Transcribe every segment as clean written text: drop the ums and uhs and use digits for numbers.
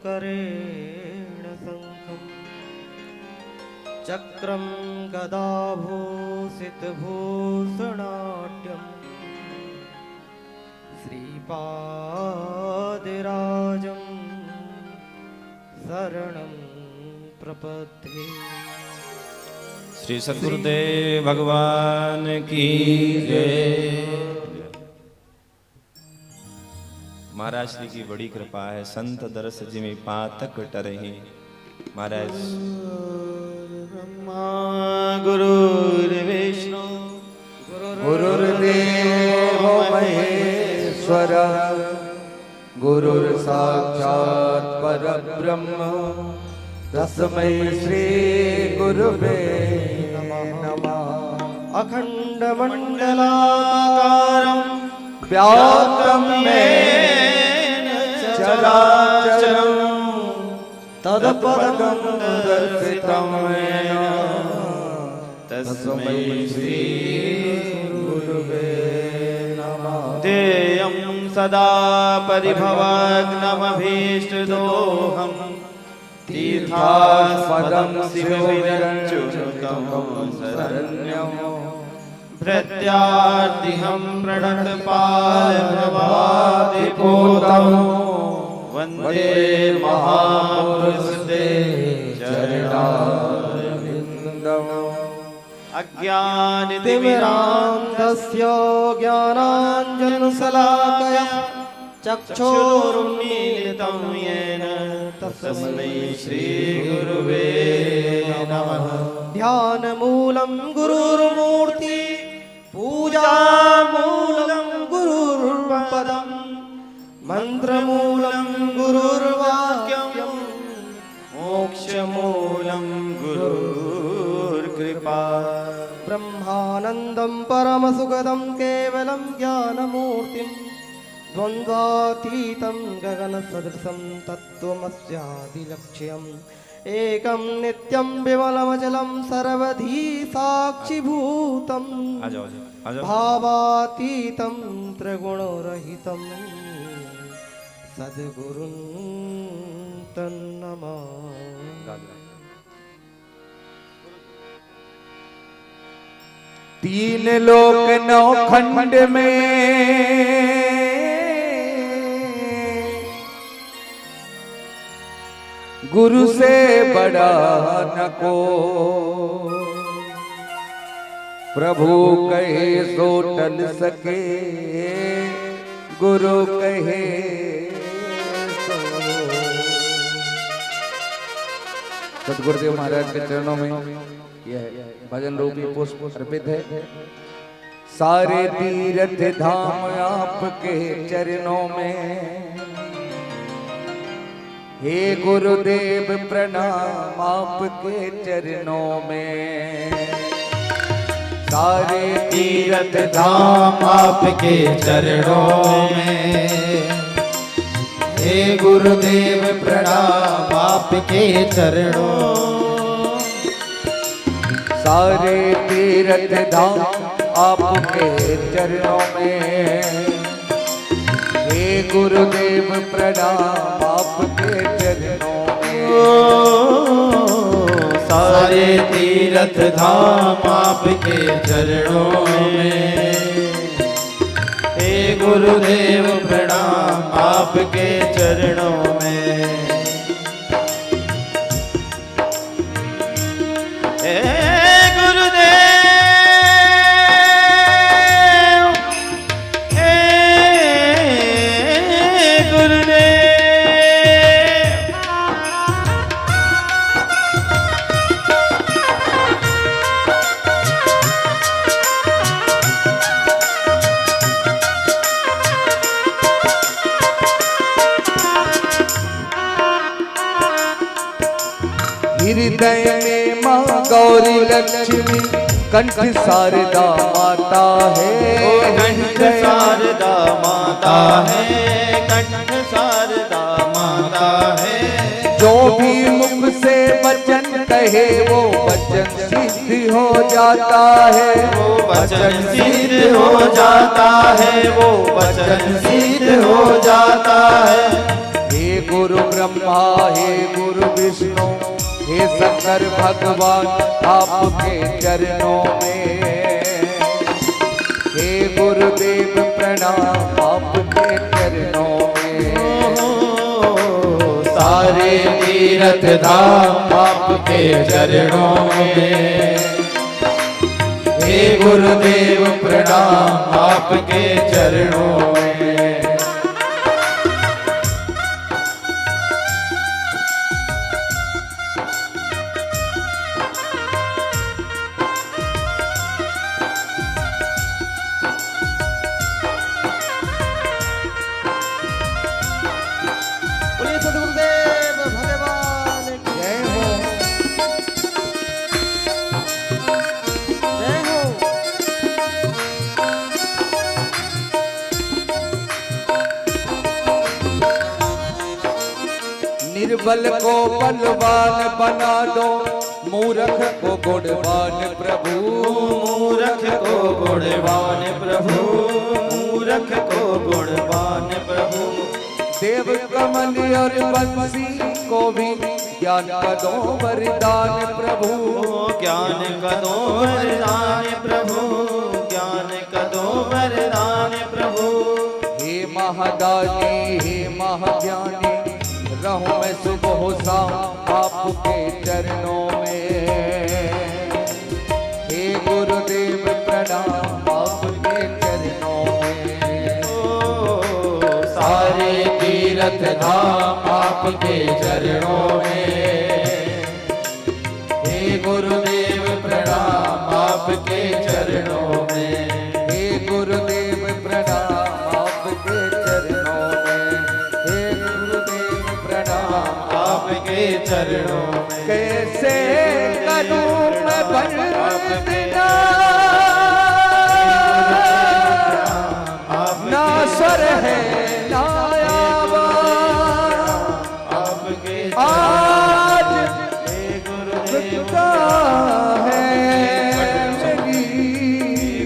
करेण शङ्खम् चक्रं गदाभूषितभूषणाढ्यम् श्रीपादराजं शरणं प्रपद्ये। श्री सद्गुरुदेव भगवान की जय। महाराज श्री की बड़ी कृपा है, संत दरस जिमें पातक टरहि। महाराज ब्रह्मा गुरुर्विष्णु गुरुर्देव महेश्वर गुरुर्साक्षात् परब्रह्म तस्मै श्री गुरुवे नमः। अखण्डमण्डलाकारं व्याप्तं येन चराचरं तत्पदं दर्शितं येन तस्मै श्री गुरुवे नमः। ध्येयं सदा परिभवग्नमभीष्टदोहम् तीर्थास्पदं शिवविरञ्जुतं शरण्यं भृत्यार्तिहं प्रणतपालभवादिपूतं वन्दे महापुरुषते चरणारविन्दम्। अज्ञानतिमिरान्धस्य ज्ञानाञ्जनशलाकया चक्षुरुन्मीलितं येन तस्मै श्रीगुरुवे नमः। ध्यानमूलं गुरुर्मूर्ति पूजामूलं गुरुर्पदं मन्त्रमूलं गुरुर्वाक्यं मोक्षमूलं गुरुर्कृपा। ब्रह्मानन्दं परमसुखदं केवलं ज्ञानमूर्तिं द्वन्द्वातीतं गगनसदृशं तत्त्वमस्यादिलक्ष्यम् एकं नित्यं विमलमचलं सर्वधी साक्षिभूतं भावातीतं त्रिगुणरहितं सद्गुरुं तन्नमामि। तीन लोक नौ खंड में गुरु से बड़ा न को, प्रभु कहे सो टल सके गुरु कहे सो। सतगुरुदेव महाराज के चरणों में यह भजन रूपी पुष्प अर्पित है। सारे तीर्थ धाम आपके चरणों में, हे गुरुदेव प्रणाम आपके चरणों में। सारे तीर्थ धाम आपके चरणों में, हे गुरुदेव प्रणाम आपके चरणों। सारे तीर्थ धाम आपके चरणों में, हे गुरुदेव प्रणाम आपके चरणों में। सारे तीर्थ धाम आपके चरणों में, हे गुरुदेव प्रणाम आपके चरणों में। हृदय में माँ गौरी लक्ष्मी कंठ शारदा माता है। कंठ शारदा माता है, कंठ शारदा माता है। जो भी मुख से वचन कहे वो वचन सिद्ध हो जाता है, वो वचन सिद्ध हो जाता है, वो वचन सिद्ध हो जाता है। हे गुरु ब्रह्मा हे गुरु विष्णु हे शंकर भगवान आपके चरणों में, हे गुरुदेव प्रणाम आपके चरणों में। सारे तीर्थ धाम आपके चरणों में, हे गुरुदेव प्रणाम आपके चरणों में। बोलिए सद्गुरुदेव भगवान की जय हो, जय हो। निर्बल को बलवान बना दो, मूर्ख को गुणवान प्रभु। मूर्ख को गुणवान प्रभु, मूर्ख को गुणवान प्रभु। देव कमल और बंसी को भी ज्ञान का दो वरदान प्रभु। ज्ञान का दो वरदान प्रभु, ज्ञान का दो वरदान प्रभु। हे महादानी हे महाज्ञानी, रहूं मैं सुबह शाम आपके चरणों में। हे गुरुदेव प्रणाम आपके चरणों में। सारे तीर्थ धाम आपके चरणों में, हे गुरुदेव प्रणाम आपके चरणों में। हे गुरुदेव प्रणाम आपके चरणों में। हे गुरुदेव प्रणाम आपके चरणों में। कैसे करूं मैं वंदना, ना स्वर है ना आवाज, आपके आज हे गुरुदेव खुदा है मेरी,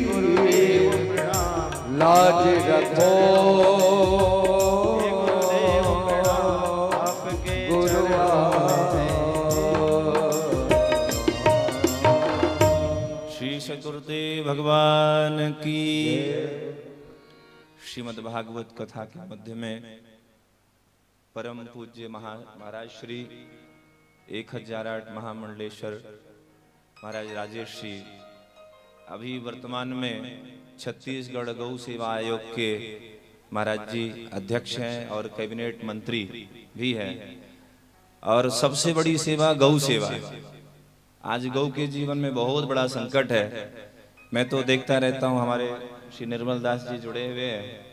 गुरुदेव प्रणाम। लाज रखो आपके गुरुआ। श्री सद्गुरुदेव भगवान की। श्रीमद् भागवत कथा के मध्य में परम पूज्य महाराज श्री 1008 महामंडलेश्वर महाराज राजेश श्री अभी वर्तमान में छत्तीसगढ़ गौ सेवा आयोग के महाराज जी अध्यक्ष हैं और कैबिनेट मंत्री भी हैं। और सबसे बड़ी सेवा गौ सेवा है। आज गौ के जीवन में बहुत बड़ा संकट है। मैं तो देखता रहता हूँ, हमारे श्री निर्मल दास जी जुड़े हुए हैं।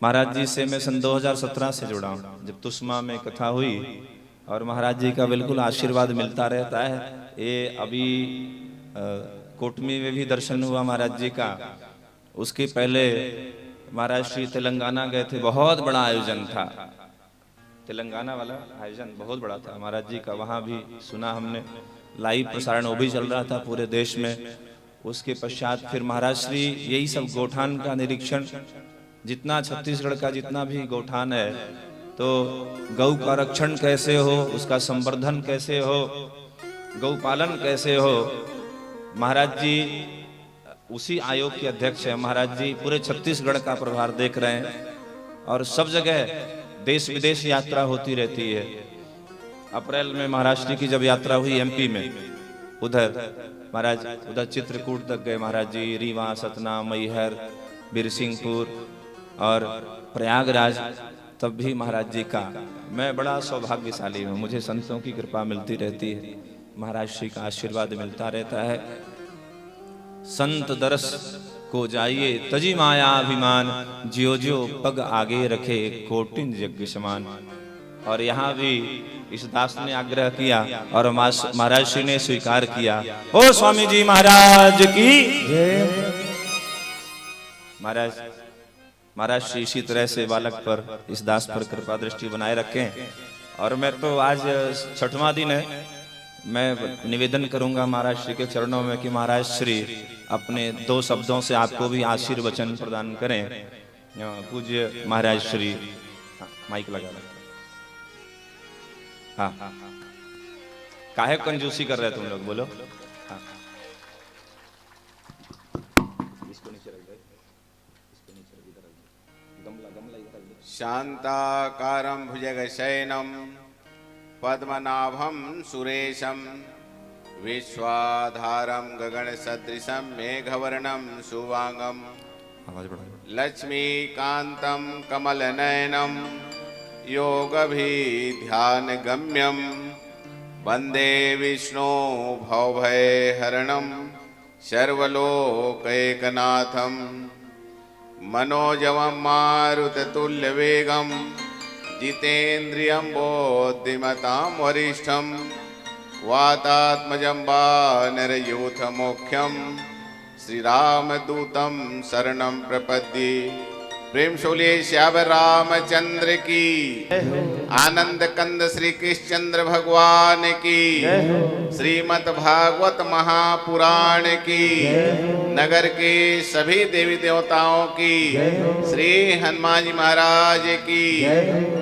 महाराज जी से मैं सन 2017 से जुड़ा हूँ, जब तुष्मा में कथा हुई और महाराज जी का बिल्कुल आशीर्वाद मिलता रहता है। ये अभी कोटमी में भी दर्शन हुआ महाराज जी का। उसके पहले महाराज श्री तेलंगाना गए थे, बहुत बड़ा आयोजन था। तेलंगाना वाला आयोजन बहुत बड़ा था महाराज जी का, वहाँ भी सुना हमने। लाइव प्रसारण वो भी चल रहा था पूरे देश में। उसके पश्चात फिर महाराज श्री यही सब गौठान का निरीक्षण, जितना छत्तीसगढ़ का जितना भी गौठान है, तो गौ का रक्षण कैसे हो, उसका संवर्धन कैसे हो, गौ पालन कैसे हो, महाराज जी उसी आयोग के अध्यक्ष है। महाराज जी पूरे छत्तीसगढ़ का प्रभार देख रहे हैं और सब जगह देश विदेश यात्रा होती रहती है। अप्रैल में महाराष्ट्र की जब यात्रा हुई एमपी में, उधर महाराज उधर चित्रकूट तक गए महाराज जी, रीवा, सतना, मैहर, बिरसिंहपुर और प्रयागराज। तब भी महाराज जी का मैं बड़ा सौभाग्यशाली हूँ, मुझे संतों की कृपा मिलती रहती है, महाराज श्री का आशीर्वाद मिलता रहता है। संत दरस को जाइए तजी माया अभिमान, जियो जियो पग आगे रखे कोटिन यज्ञ समान। और यहाँ भी इस दास ने आग्रह किया और महाराज श्री ने स्वीकार किया। ओ स्वामी जी महाराज की महाराज श्री इसी तरह से बालक पर, इस दास पर कृपा दृष्टि बनाए रखें। और मैं तो आज 6वां दिन है, मैं निवेदन करूंगा महाराज श्री के चरणों में कि महाराज श्री अपने 2 शब्दों से आपको भी आशीर्वचन प्रदान करें। पूज्य महाराज श्री, माइक लगा रखें। हाँ काहे कंजूसी कर रहे तुम लोग, बोलो। हाँ इसको नीचे रख दे, इसको नीचे रख, इधर रख दे, गमला गमला इधर रख दे। शांताकारं भुजगशयनं पद्मनाभं सुरेशं विश्वाधारं गगनसदृशं मेघवर्णं शुभांगं आवाज बढ़ाओ। लक्ष्मीकान्तं कमलनयनं योगभिध्यानगम्यं वन्दे विष्णु भवभयहरणं सर्वलोकैकनाथं मनोजवं मारुततुल्यवेगं जितेन्द्रियं बुद्धिमतां वरिष्ठं वातात्मजं वानरयूथमुख्यं श्रीरामदूतं शरणं प्रपद्ये। प्रेम शोले श्याम रामचंद्र की, आनंद कंद श्री कृष्णचंद्र भगवान की, श्रीमद् भागवत महापुराण की, नगर के सभी देवी देवताओं की, श्री हनुमान जी महाराज की,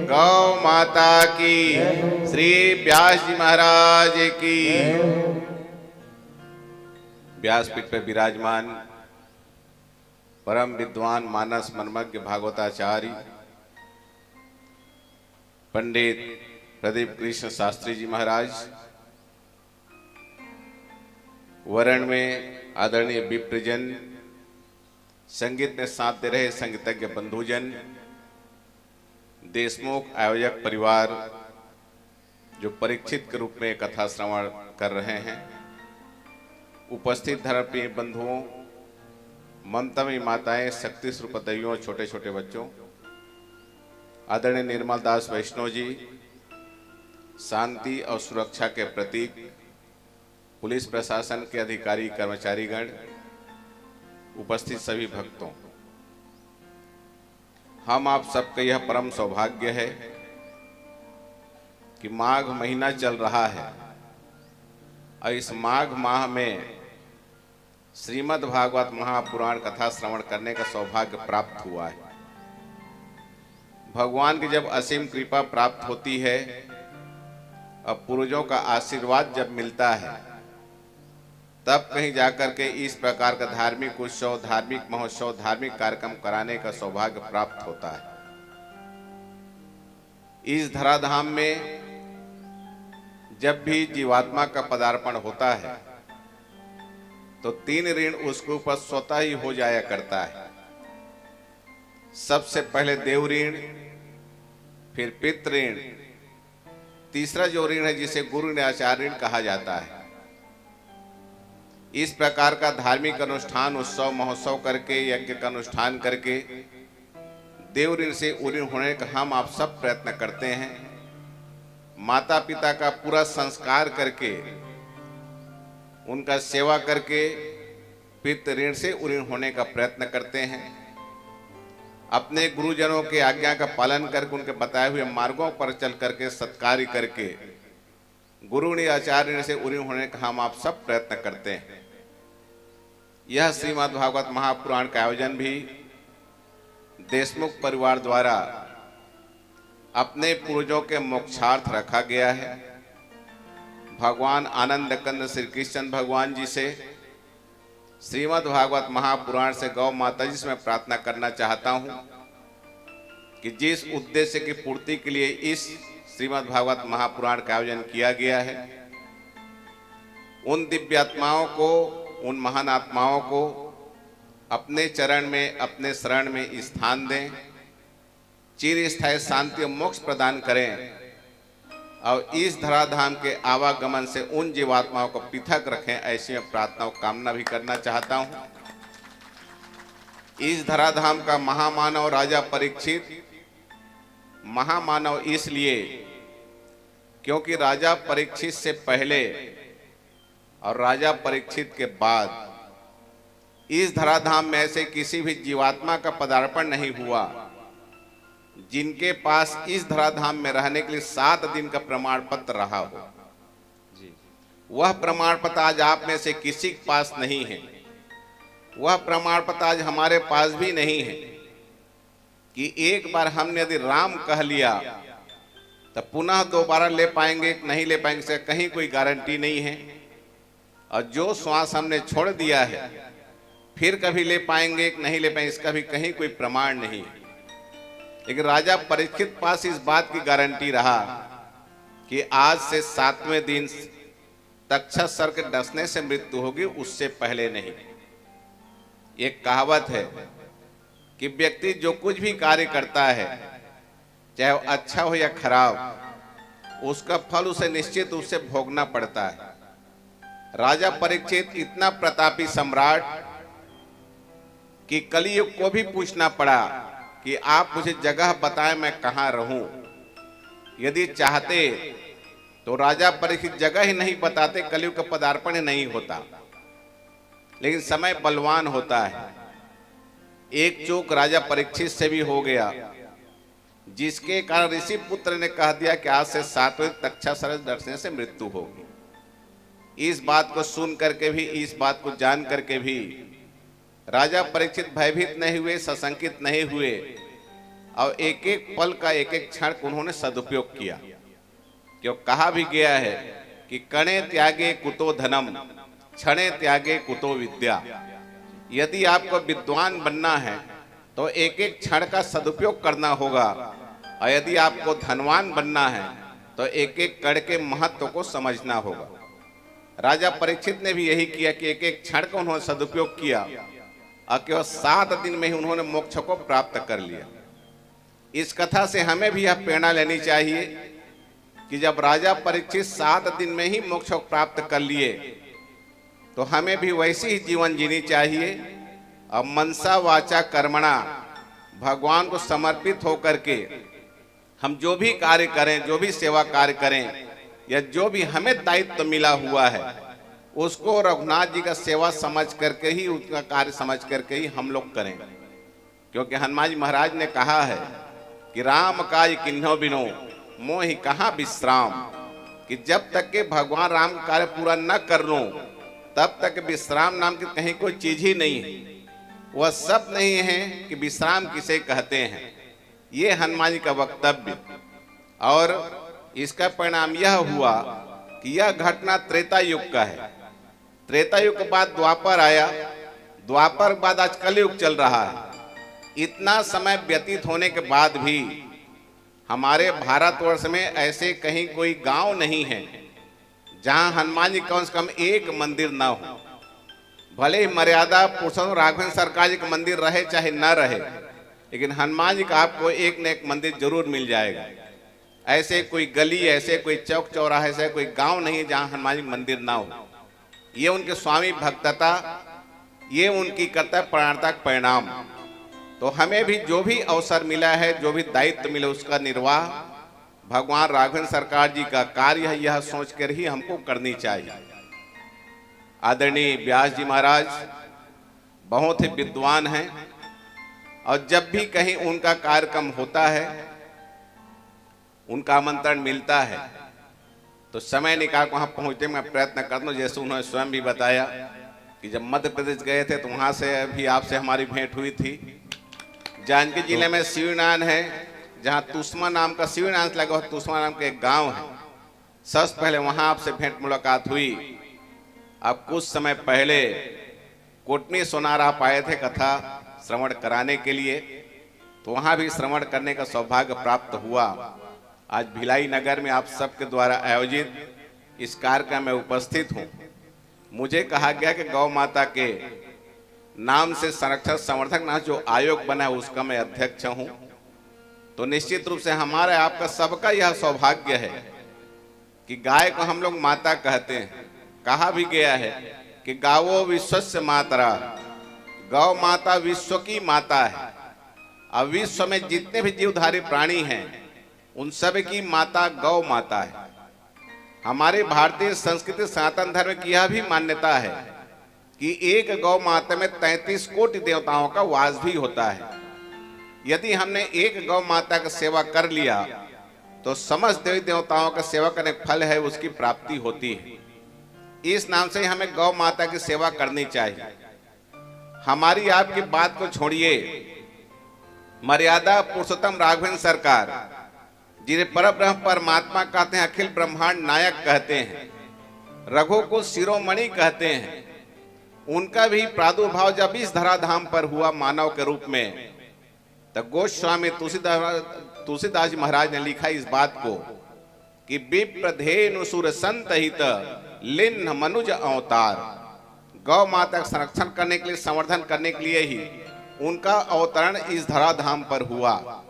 गौ माता की, श्री व्यास जी महाराज की। व्यासपीठ पर विराजमान परम विद्वान मानस मनमज्ञ भागवताचार्य पंडित प्रदीप कृष्ण शास्त्री जी महाराज, वरण में आदरणीय विप्रजन, संगीत में साथ दे रहे संगीतज्ञ बंधुजन, देशमुख आयोजक परिवार जो परीक्षित के रूप में कथा श्रवण कर रहे हैं, उपस्थित धर्मप्रिय बंधुओं, ममतामयी माताएं, शक्ति स्वरूप दैयों, छोटे छोटे बच्चों, आदरणीय निर्मल दास वैष्णव जी, शांति और सुरक्षा के प्रतीक, पुलिस प्रशासन के अधिकारी कर्मचारीगण, उपस्थित सभी भक्तों, हम आप सबका यह परम सौभाग्य है कि माघ महीना चल रहा है और इस माघ माह में श्रीमद् भागवत महापुराण कथा श्रवण करने का सौभाग्य प्राप्त हुआ है। भगवान की जब असीम कृपा प्राप्त होती है और पूर्वजों का आशीर्वाद जब मिलता है, तब कहीं जाकर के इस प्रकार का धार्मिक उत्सव, धार्मिक महोत्सव, धार्मिक कार्यक्रम कराने का सौभाग्य प्राप्त होता है। इस धराधाम में जब भी जीवात्मा का पदार्पण होता है तो 3 ऋण उसके ऊपर स्वतः ही हो जाया करता है। सबसे पहले देव ऋण, फिर पितृ ऋण, तीसरा जो ऋण है जिसे गुरु ऋण, आचार्य ऋण कहा जाता है। इस प्रकार का धार्मिक अनुष्ठान, उत्सव महोत्सव करके, यज्ञ का अनुष्ठान करके देव ऋण से उऋण होने का हम आप सब प्रयत्न करते हैं। माता पिता का पूरा संस्कार करके, उनका सेवा करके पितृ ऋण से उऋण होने का प्रयत्न करते हैं। अपने गुरुजनों के आज्ञा का पालन करके, उनके बताए हुए मार्गों पर चल करके, सत्कार्य करके गुरु ऋण, आचार्य ऋण से उऋण होने का हम आप सब प्रयत्न करते हैं। यह श्रीमद् भागवत महापुराण का आयोजन भी देशमुख परिवार द्वारा अपने पूर्वजों के मोक्षार्थ रखा गया है। भगवान आनंद कंद श्री कृष्ण भगवान जी से, श्रीमद् भागवत महापुराण से, गौ माता जी से मैं प्रार्थना करना चाहता हूं कि जिस उद्देश्य की पूर्ति के लिए इस श्रीमद् भागवत महापुराण का आयोजन किया गया है, उन दिव्यात्माओं को, उन महान आत्माओं को अपने चरण में, अपने शरण में स्थान दें, चिर स्थायी शांति और मोक्ष प्रदान करें और इस धराधाम के आवागमन से उन जीवात्माओं को पृथक रखें, ऐसी मैं प्रार्थना और कामना भी करना चाहता हूं। इस धराधाम का महामानव राजा परीक्षित, महामानव इसलिए क्योंकि राजा परीक्षित से पहले और राजा परीक्षित के बाद इस धराधाम में ऐसे किसी भी जीवात्मा का पदार्पण नहीं हुआ जिनके पास इस धराधाम में रहने के लिए 7 दिन का प्रमाण पत्र रहा हो। वह प्रमाण पत्र आज आप में से किसी के पास नहीं है। वह प्रमाण पत्र आज हमारे पास भी नहीं है कि एक बार हमने यदि राम कह लिया तो पुनः दोबारा ले पाएंगे कि नहीं ले पाएंगे इसका कहीं कोई गारंटी नहीं है। और जो श्वास हमने छोड़ दिया है फिर कभी ले पाएंगे कि नहीं ले पाएंगे इसका भी कहीं कोई प्रमाण नहीं है। लेकिन राजा परीक्षित पास इस बात की गारंटी रहा कि आज से 7वें दिन तक्षक सर्प के डसने से मृत्यु होगी, उससे पहले नहीं। एक कहावत है कि व्यक्ति जो कुछ भी कार्य करता है चाहे वो अच्छा हो या खराब, उसका फल उसे निश्चित रूप से भोगना पड़ता है। राजा परीक्षित इतना प्रतापी सम्राट कि कलियुग को भी पूछना पड़ा कि आप मुझे जगह बताएं मैं कहां रहूं। यदि चाहते तो राजा परीक्षित जगह ही नहीं बताते, कलियुग का पदार्पण ही नहीं होता। लेकिन समय बलवान होता है। एक चूक राजा परीक्षित से भी हो गया, जिसके कारण ऋषि पुत्र ने कह दिया कि आज से 7वें तक्षक सर्प डसने से मृत्यु होगी। इस बात को सुन करके भी, इस बात को जान करके भी राजा परीक्षित भयभीत नहीं हुए, सशंकित नहीं हुए और एक एक पल का एक एक क्षण उन्होंने सदुपयोग किया। क्यों कहा भी गया है कि कणे त्यागे कुतो धनम, क्षणे त्यागे कुतो विद्या। यदि आपको विद्वान बनना है तो एक एक क्षण का सदुपयोग करना होगा, और यदि आपको धनवान बनना है तो एक एक कण के महत्व को समझना होगा। राजा परीक्षित ने भी यही किया कि एक एक क्षण का उन्होंने सदुपयोग किया और केवल 7 दिन में ही उन्होंने मोक्ष को प्राप्त कर लिया। इस कथा से हमें भी यह प्रेरणा लेनी चाहिए कि जब राजा परीक्षित 7 दिन में ही मोक्ष को प्राप्त कर लिए तो हमें भी वैसे ही जीवन जीनी चाहिए और मनसा वाचा कर्मणा भगवान को समर्पित होकर के हम जो भी कार्य करें, जो भी सेवा कार्य करें या जो भी हमें दायित्व मिला हुआ है उसको रघुनाथ जी का सेवा समझ करके ही, उसका कार्य समझ करके ही हम लोग करें। क्योंकि हनुमान जी महाराज ने कहा है कि राम काज किन्हो बिनो मोहि कहाँ विश्राम, कि जब तक के भगवान राम का कार्य पूरा न कर लो तब तक विश्राम नाम की कहीं कोई चीज ही नहीं है। वह सब नहीं है कि विश्राम किसे कहते हैं। ये हनुमान जी का वक्तव्य, और इसका परिणाम यह हुआ कि यह घटना त्रेता युग का है। त्रेता युग के बाद द्वापर आया, द्वापर के बाद आज कलयुग चल रहा है। इतना समय व्यतीत होने के बाद भी हमारे भारतवर्ष में ऐसे कहीं कोई गांव नहीं है जहां हनुमान जी कम से कम एक मंदिर ना हो। भले ही मर्यादा पुरुषोत्तम राघवेंद्र सरकार जी का मंदिर रहे चाहे न रहे, लेकिन हनुमान जी का आपको एक न एक मंदिर जरूर मिल जाएगा। ऐसे कोई गली, ऐसे कोई चौक चौराहे, ऐसे कोई गांव नहीं है जहां हनुमान जी मंदिर ना हो। ये उनके स्वामी भक्तता, ये उनकी कर्तव्य परायणता का परिणाम। तो हमें भी जो भी अवसर मिला है, जो भी दायित्व मिला, उसका निर्वाह भगवान राघवेंद्र सरकार जी का कार्य है, यह सोचकर ही हमको करनी चाहिए। आदरणीय व्यास जी महाराज बहुत ही विद्वान हैं, और जब भी कहीं उनका कार्यक्रम होता है, उनका आमंत्रण मिलता है, तो समय निकाल वहां पहुंचने में प्रयत्न करता हूं। जैसे उन्होंने स्वयं भी बताया कि जब मध्य प्रदेश गए थे तो वहां से भी आपसे हमारी भेंट हुई थी। जानकी जिले में शिवनान है, जहां तुष्मा नाम का शिवनान लगा हुआ, तुष्मा नाम का एक गांव है। सबसे पहले वहां आपसे भेंट मुलाकात हुई। अब कुछ समय पहले कोटनी सोनार आप आए थे कथा श्रवण कराने के लिए, तो वहां भी श्रवण करने का सौभाग्य प्राप्त हुआ। आज भिलाई नगर में आप सबके द्वारा आयोजित इस कार्यक्रम में उपस्थित हूं। मुझे कहा गया कि गौ माता के नाम से संरक्षक संवर्धक नाम जो आयोग बना है उसका मैं अध्यक्ष हूं। तो निश्चित रूप से हमारा आपका सबका यह सौभाग्य है कि गाय को हम लोग माता कहते हैं। कहा भी गया है कि गावो विश्वस्य मातरा, गौ माता विश्व की माता है। अब विश्व में जितने भी जीवधारी प्राणी हैं उन सब की माता गौ माता है। हमारे भारतीय संस्कृति सनातन धर्म की यह भी मान्यता है कि एक गौ माता में 33 कोटि देवताओं का वास भी होता है। यदि हमने एक गौ माता का सेवा कर लिया तो समस्त देवी देवताओं का सेवा करने फल है उसकी प्राप्ति होती है। इस नाम से हमें गौ माता की सेवा करनी चाहिए। हमारी आपकी बात को छोड़िए, मर्यादा पुरुषोत्तम राघवेंद्र सरकार जिन्हें परब्रह्म परमात्मा कहते हैं, अखिल ब्रह्मांड नायक कहते हैं, रघुकुल शिरोमणि कहते हैं, उनका भी प्रादुर्भाव जब इस धराधाम पर हुआ मानव के रूप में, तो गोस्वामी तुलसीदास जी महाराज ने लिखा इस बात को कि विप्रधेनु सुर संत हित लिन्न मनुज अवतार। गौ माता का संरक्षण करने के लिए, संवर्धन करने के लिए ही उनका अवतरण इस धराधाम पर हुआ।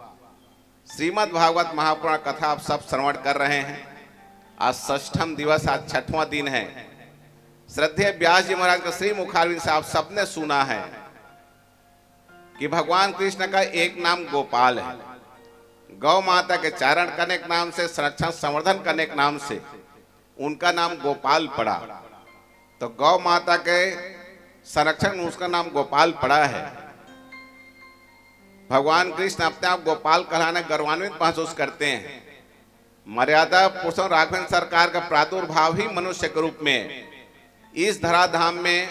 श्रीमद् भागवत महापुराण कथा आप सब श्रवण कर रहे हैं। आज षष्ठम दिवस, आज छठवां दिन है। श्रद्धेय व्यास जी महाराज का श्री मुखारविंद से आप सबने सुना है कि भगवान कृष्ण का एक नाम गोपाल है। गौ माता के चारण करने के नाम से, संरक्षण संवर्धन करने के नाम से उनका नाम गोपाल पड़ा। तो गौ माता के संरक्षण में उसका नाम गोपाल पड़ा है। भगवान कृष्ण अपने आप गोपाल कहलाने गौरवान्वित महसूस करते हैं। मर्यादा पुरुषोत्तम राघवेंद्र सरकार का प्रादुर्भाव ही मनुष्य के रूप में इस धराधाम में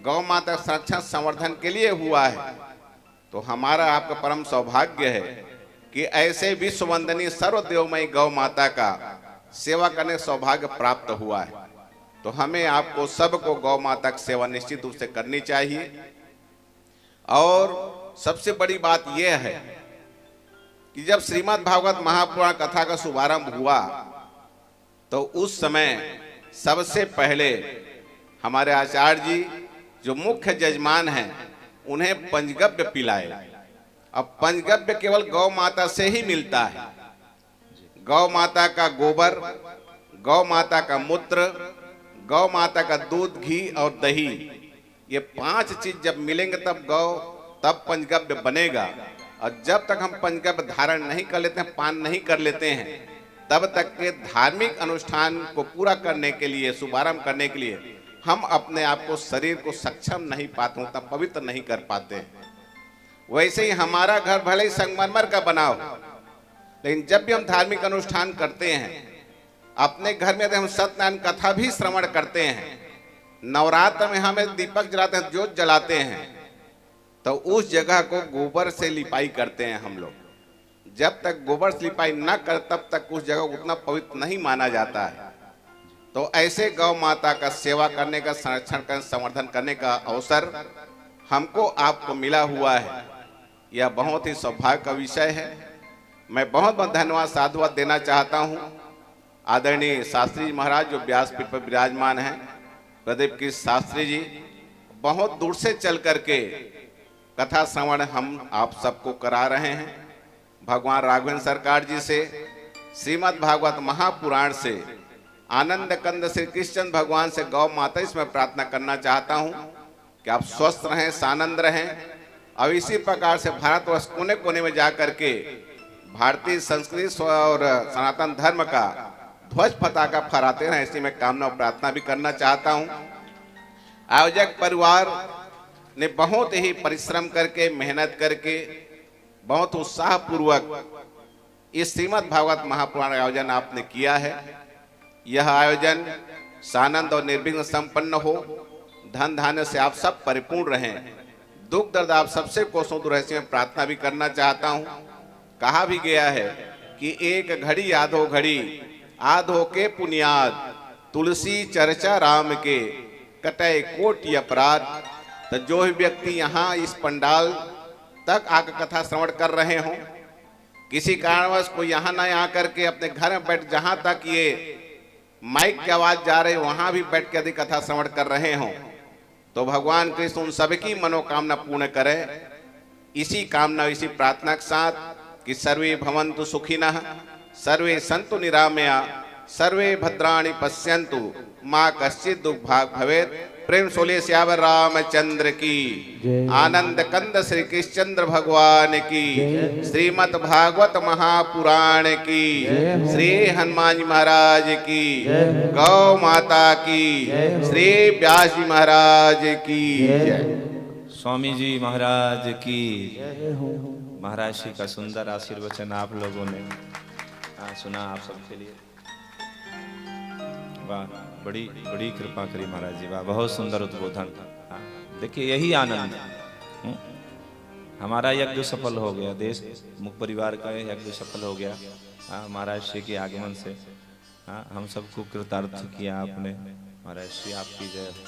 गौ माता संरक्षण संवर्धन के लिए हुआ है। तो हमारा आपका परम सौभाग्य है कि ऐसे विश्ववंदनीय सर्वदेवमयी गौ माता का सेवा करने का सौभाग्य प्राप्त हुआ है। तो हमें आपको सबको गौ माता की सेवा निश्चित रूप से करनी चाहिए। और सबसे बड़ी बात यह है कि जब श्रीमद् भागवत महापुराण कथा का शुभारंभ हुआ तो उस समय सबसे पहले हमारे आचार्य जी जो मुख्य जजमान हैं उन्हें पंचगव्य पिलाए। अब पंचगव्य केवल गौ माता से ही मिलता है। गौ माता का गोबर, गौ माता का मूत्र, गौ माता का दूध, घी और दही, ये 5 चीज जब मिलेंगे तब पंचगव्य बनेगा। और जब तक हम पंचगव्य धारण नहीं कर लेते हैं, पान नहीं कर लेते हैं, तब तक के धार्मिक अनुष्ठान को पूरा करने के लिए, शुभारंभ करने के लिए हम अपने आप को, शरीर को सक्षम नहीं पाते, तब पवित्र नहीं कर पाते। वैसे ही हमारा घर भले ही संगमरमर का बना हो, लेकिन जब भी हम धार्मिक अनुष्ठान करते हैं, अपने घर में हम सत्यनारायण कथा भी श्रवण करते हैं, नवरात्र में हमें दीपक जलाते हैं, ज्योत जलाते हैं, तो उस जगह को गोबर से लिपाई करते हैं हम लोग। जब तक गोबर से लिपाई न कर तब तक उस जगह को उतना पवित्र नहीं माना जाता है। तो ऐसे गौ माता का सेवा करने का, संरक्षण करने, संवर्धन करने का अवसर हमको आपको मिला हुआ है। यह बहुत ही सौभाग्य का विषय है। मैं बहुत बहुत धन्यवाद, साधुवाद देना चाहता हूँ आदरणीय शास्त्री जी महाराज जो व्यासपीठ पर विराजमान हैं, प्रदीप की शास्त्री जी, बहुत दूर से चल करके कथा श्रवण हम आप सबको करा रहे हैं। भगवान राघवेंद्र सरकार जी से, श्रीमद् भागवत महापुराण से, आनंद कंद श्री कृष्ण भगवान से, गौ माता इसमें प्रार्थना करना चाहता हूं कि आप स्वस्थ रहें, सानंद रहें। और इसी प्रकार से भारतवर्ष कोने कोने में जाकर के भारतीय संस्कृति और सनातन धर्म का ध्वज पताका फहराते रहें, ऐसी मैं कामना और प्रार्थना भी करना चाहता हूं। आयोजक परिवार ने बहुत ही परिश्रम करके, मेहनत करके, बहुत उत्साह पूर्वक इस श्रीमद् भागवत महापुराण आयोजन आपने किया है। यह आयोजन सानंद और निर्विघ्न संपन्न हो, धन धान्य से आप सब परिपूर्ण रहें, दुख दर्द आप सबसे कोसों दूर ऐसी मैं प्रार्थना भी करना चाहता हूँ। कहा भी गया है कि एक घड़ी आधो घड़ी, आधो के पुनियाद, तुलसी चर्चा राम के, कटे कोटि अपराध। तो जो भी व्यक्ति यहाँ इस पंडाल तक आकर कथा श्रवण कर रहे हों, किसी कारणवश कोई यहाँ न आकर के अपने घर में बैठ, जहाँ तक ये माइक की आवाज जा रही वहां भी बैठ के यदि कथा श्रवण कर रहे हों, तो भगवान कृष्ण उन सबकी मनोकामना पूर्ण करे। इसी कामना, इसी प्रार्थना के साथ कि सर्वे भवन्तु सुखिनः, सर्वे सन्तु निरामया, सर्वे भद्राणि पश्यन्तु, माँ कश्चित् दुख भाग भवेत्। प्रेम सोले श्यावर रामचंद्र की, आनंद कंद श्री कृष्णचंद्र भगवान की, श्रीमद् भागवत महापुराण की, श्री हनुमान जी महाराज की, गौ माता की, श्री व्यास जी महाराज की जय। स्वामी जी महाराज की, महाराज श्री का सुंदर आशीर्वचन आप लोगों ने सुना आप सबके लिए। वाह, बड़ी बड़ी कृपा करी महाराज जी, वाह, बहुत सुंदर उद्बोधन। देखिए यही आनंद, हमारा यज्ञ सफल हो गया, देश मुख परिवार का यज्ञ सफल हो गया। हाँ महाराज श्री के आगमन से हाँ हम सबको कृतार्थ किया आपने। महाराज श्री आपकी जय हो।